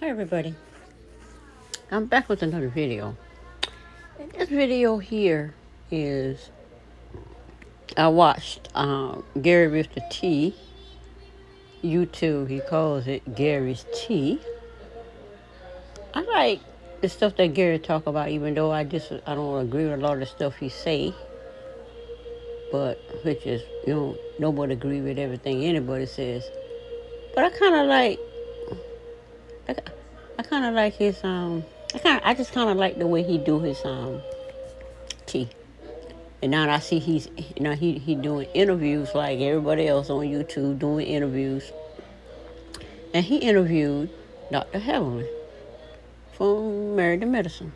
Hi everybody, I'm back with another video. And this video here is, I watched Gary with the T, YouTube, he calls it Gary's Tea. I like the stuff that Gary talk about, even though I don't agree with a lot of the stuff he say, but which is, nobody agree with everything anybody says. But I kind of like, I kind of like his, I just kind of like the way he do his tea. And now I see he doing interviews like everybody else on YouTube doing interviews. And he interviewed Dr. Heavenly from Married to Medicine.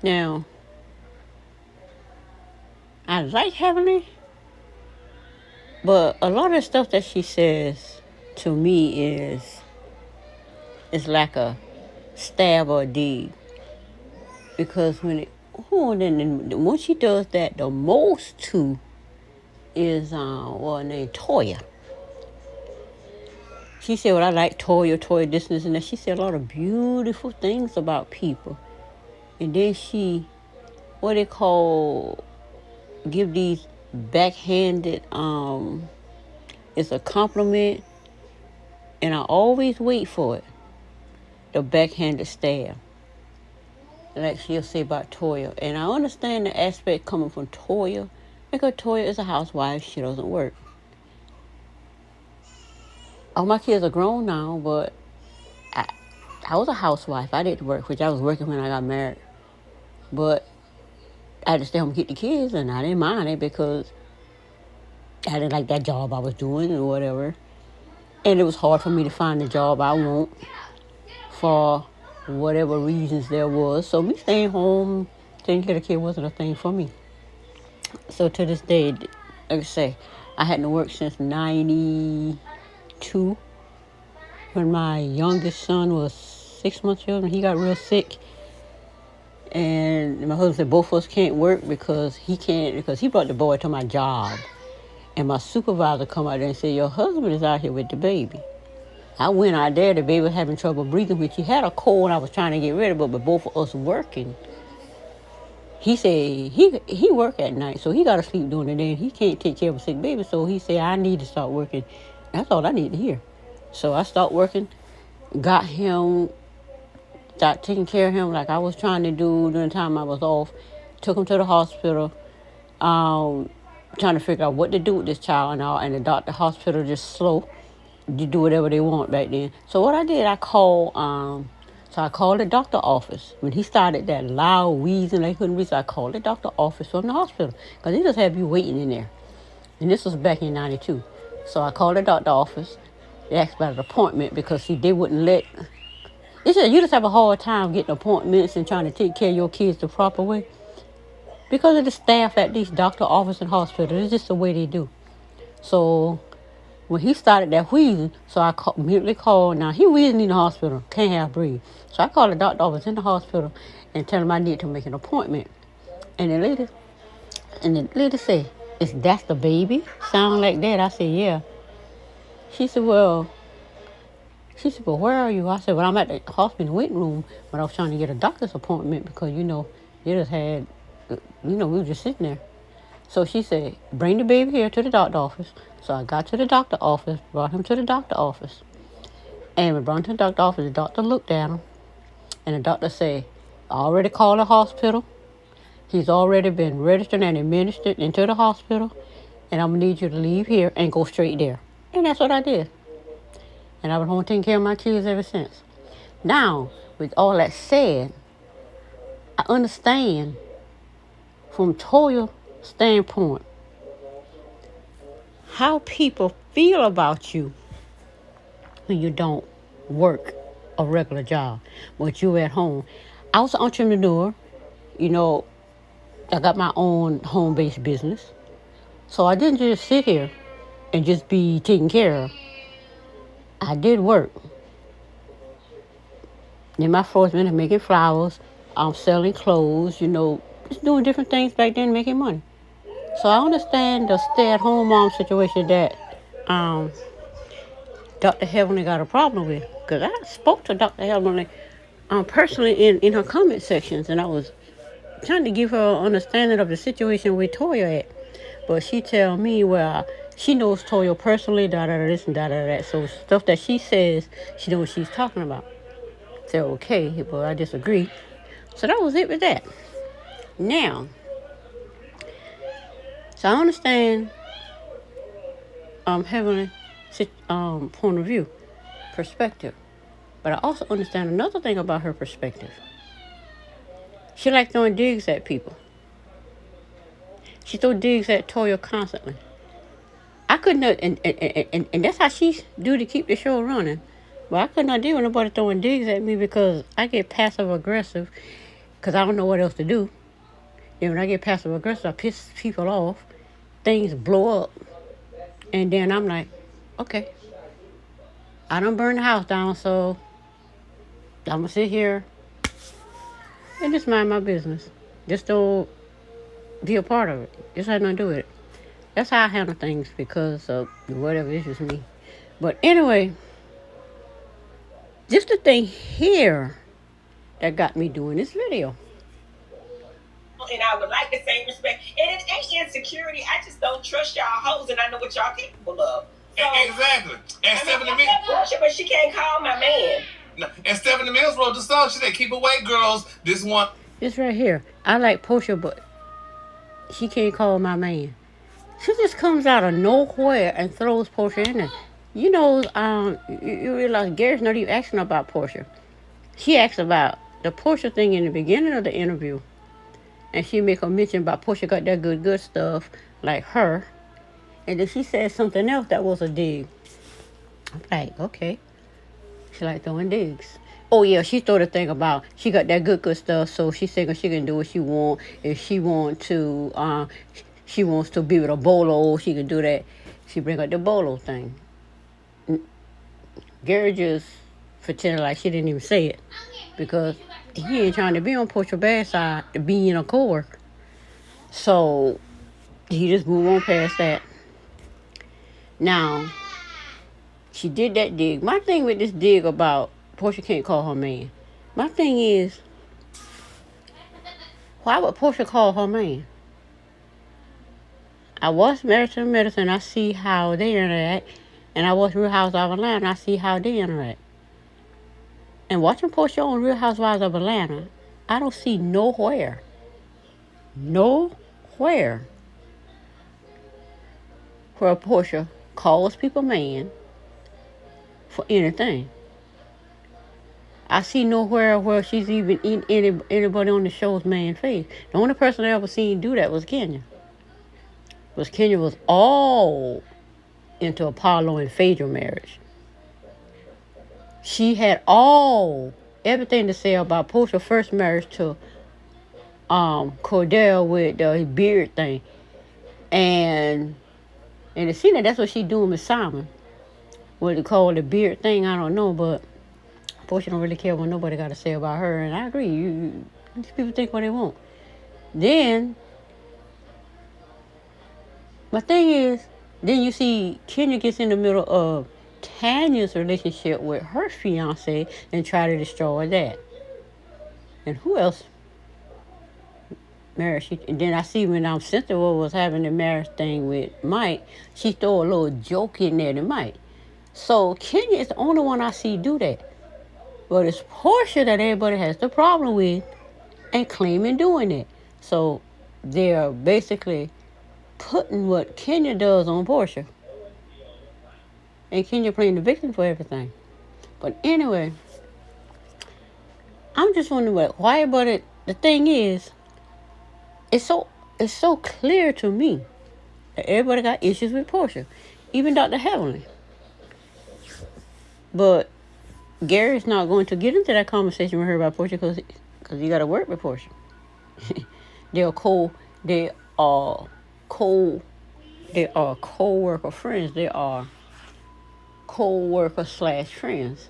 Now, I like Heavenly, but a lot of the stuff that she says to me is like a stab or a dig. Because when she does that the most to is named Toya. She said, well, I like Toya this and that. She said a lot of beautiful things about people. And then she, give these backhanded, it's a compliment. And I always wait for it. The backhanded stab. Like she'll say about Toya. And I understand the aspect coming from Toya, because Toya is a housewife. She doesn't work. All my kids are grown now, but I was a housewife. I didn't work, which I was working when I got married. But I had to stay home and get the kids, and I didn't mind it because I didn't like that job I was doing or whatever. And it was hard for me to find the job I want for whatever reasons there was. So me staying home, taking care of the kid wasn't a thing for me. So to this day, like I say, I hadn't worked since 92. When my youngest son was 6 months old and he got real sick. And my husband said both of us can't work because he brought the boy to my job. And my supervisor come out there and said, your husband is out here with the baby. I went out there, the baby was having trouble breathing, which he had a cold and I was trying to get rid of it, but both of us working. He said he work at night, so he got to sleep during the day. He can't take care of a sick baby, so he said, I need to start working. That's all I need to hear. So I started working, started taking care of him like I was trying to do during the time I was off. Took him to the hospital, trying to figure out what to do with this child and all. And the hospital just slow. You do whatever they want back then. So what I did, I called the doctor office. When he started that loud wheezing, they couldn't reach, so I called the doctor office from the hospital. Because they just have you waiting in there. And this was back in 92. So I called the doctor office. They asked about an appointment because, they wouldn't let... They said, you just have a hard time getting appointments and trying to take care of your kids the proper way. Because of the staff at these doctor office and hospitals. It's just the way they do. So... when he started that wheezing, so I immediately called. Now, he wheezing in the hospital, can't have breathe. So I called the doctor office in the hospital and tell him I need to make an appointment. And the lady said, is that the baby? Sound like that? I said, yeah. She said, well, where are you? I said, well, I'm at the hospital waiting room, but I was trying to get a doctor's appointment because, they just had, we were just sitting there. So she said, bring the baby here to the doctor office. So I got to the doctor office, brought him to the doctor office. And we brought him to the doctor office. The doctor looked at him. And the doctor said, I already called the hospital. He's already been registered and administered into the hospital. And I'm going to need you to leave here and go straight there. And that's what I did. And I've been home taking care of my kids ever since. Now, with all that said, I understand from Toya's standpoint how people feel about you when you don't work a regular job, but you at home. I was an entrepreneur, I got my own home-based business. So I didn't just sit here and just be taken care of. I did work. In my first minute, making flowers, selling clothes, just doing different things back then, making money. So I understand the stay-at-home mom situation that Dr. Heavenly got a problem with. because I spoke to Dr. Helen personally in her comment sections, and I was trying to give her an understanding of the situation with Toya at. But she tell me, well, she knows Toya personally, da-da-da this and da-da-da that. So stuff that she says, she knows what she's talking about. So, okay, but I disagree. So that was it with that. Now, so I understand Heavenly point of view, perspective. But I also understand another thing about her perspective. She likes throwing digs at people. She throws digs at Toya constantly. I could not, and that's how she do to keep the show running. But I could not deal with nobody throwing digs at me because I get passive aggressive because I don't know what else to do. And when I get passive aggressive, I piss people off. Things blow up. And then I'm like, okay, I done burned the house down, so I'm going to sit here and just mind my business. Just don't be a part of it. Just have nothing to do with it. That's how I handle things because of whatever, it's just me. But anyway, just the thing here that got me doing this video. And I would like the same respect. And it ain't insecurity. I just don't trust y'all hoes, and I know what y'all capable of. So, exactly. And Stephanie Mills, Porsha, but she can't call my man. No, and Stephanie Mills wrote the song. She said, "Keep away, girls. This one." This right here. I like Porsha, but she can't call my man. She just comes out of nowhere and throws Porsha in there. You know, you realize Gary's not even asking about Porsha. She asked about the Porsha thing in the beginning of the interview. And she make a mention about Porsha got that good stuff, like her. And then she said something else that was a dig. I'm like, okay. She like throwing digs. Oh, yeah, she threw the thing about she got that good stuff, so she said she can do what she want. If she wants to be with a bolo, she can do that. She bring up the bolo thing. Gary just pretended like she didn't even say it. Because he ain't trying to be on Porsha's bad side to be in a coworker. So he just moved on past that. Now, she did that dig. My thing with this dig about Porsha can't call her man. My thing is, why would Porsha call her man? I watch Married to Medicine, I see how they interact. And I watch Real Housewives of Atlanta, I see how they interact. And watching Porsha on Real Housewives of Atlanta, I don't see nowhere where Porsha calls people man for anything. I see nowhere where she's even in anybody on the show's man face. The only person I ever seen do that was Kenya. Because Kenya was all into Apollo and Phaedra marriage. She had everything to say about Porsha's first marriage to Cordell with the beard thing. And it seems like that's what she doing with Simon. What they call the beard thing, I don't know, but Porsha don't really care what nobody got to say about her. And I agree, these people think what they want. Then, my thing is, then you see Kenya gets in the middle of Tanya's relationship with her fiance and try to destroy that. And who else married? And then I see when Cynthia was having the marriage thing with Mike, she throw a little joke in there to Mike. So Kenya is the only one I see do that. But it's Porsha that everybody has the problem with and claiming doing it. So they're basically putting what Kenya does on Porsha. And Kenya playing the victim for everything. But anyway, I'm just wondering why, but the thing is, it's so clear to me that everybody got issues with Porsha. Even Dr. Heavenly. But Gary's not going to get into that conversation with her about Porsha because he got to work with Porsha. They are co-worker friends. They are co-worker / friends.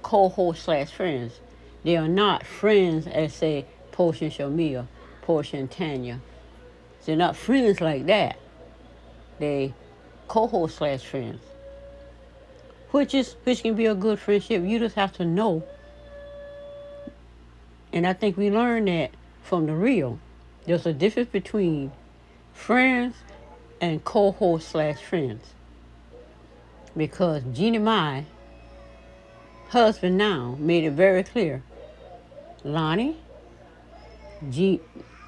Co-host / friends. They are not friends as say Porsha and Shamia, Porsha and Tanya. They're not friends like that. They co-host / friends. which can be a good friendship. You just have to know. And I think we learned that from the real. There's a difference between friends and co-host / friends. Because Jeannie Mai, husband now, made it very clear. Lonnie,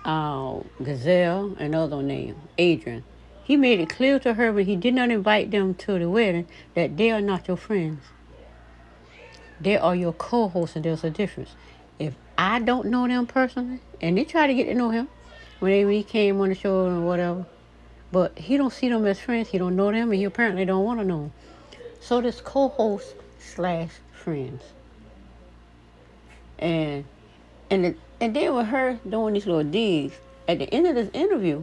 Gazelle, another name, Adrian. He made it clear to her when he did not invite them to the wedding that they are not your friends. They are your co-hosts, and there's a difference. If I don't know them personally, and they try to get to know him when he came on the show or whatever, but he don't see them as friends. He don't know them, and he apparently don't want to know them. So this co-host / friends. And then with her doing these little digs, at the end of this interview,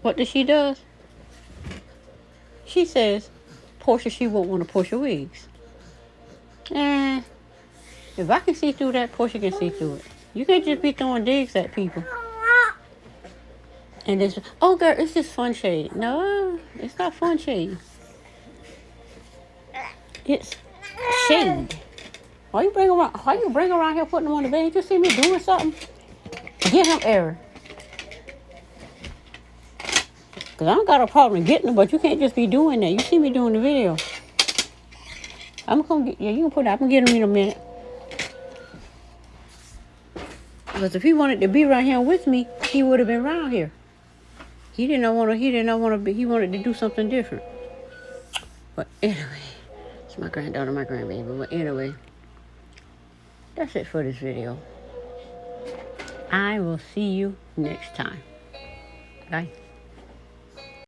what does she do? She says, Porsha, she won't want to Porsha wigs. And if I can see through that, Porsha can see through it. You can't just be throwing digs at people. And this, oh girl, it's just fun shade. No, it's not fun shade. It's shade. Why you bring around here putting them on the bed? You see me doing something? Get him error. Because I don't got a problem getting them, but you can't just be doing that. You see me doing the video. I'm going to get, yeah, you can put it, I'm going to get him in a minute. Because if he wanted to be right here with me, he would have been around here. He wanted to do something different. But anyway, it's my granddaughter, my grandbaby. But anyway, that's it for this video. I will see you next time. Bye.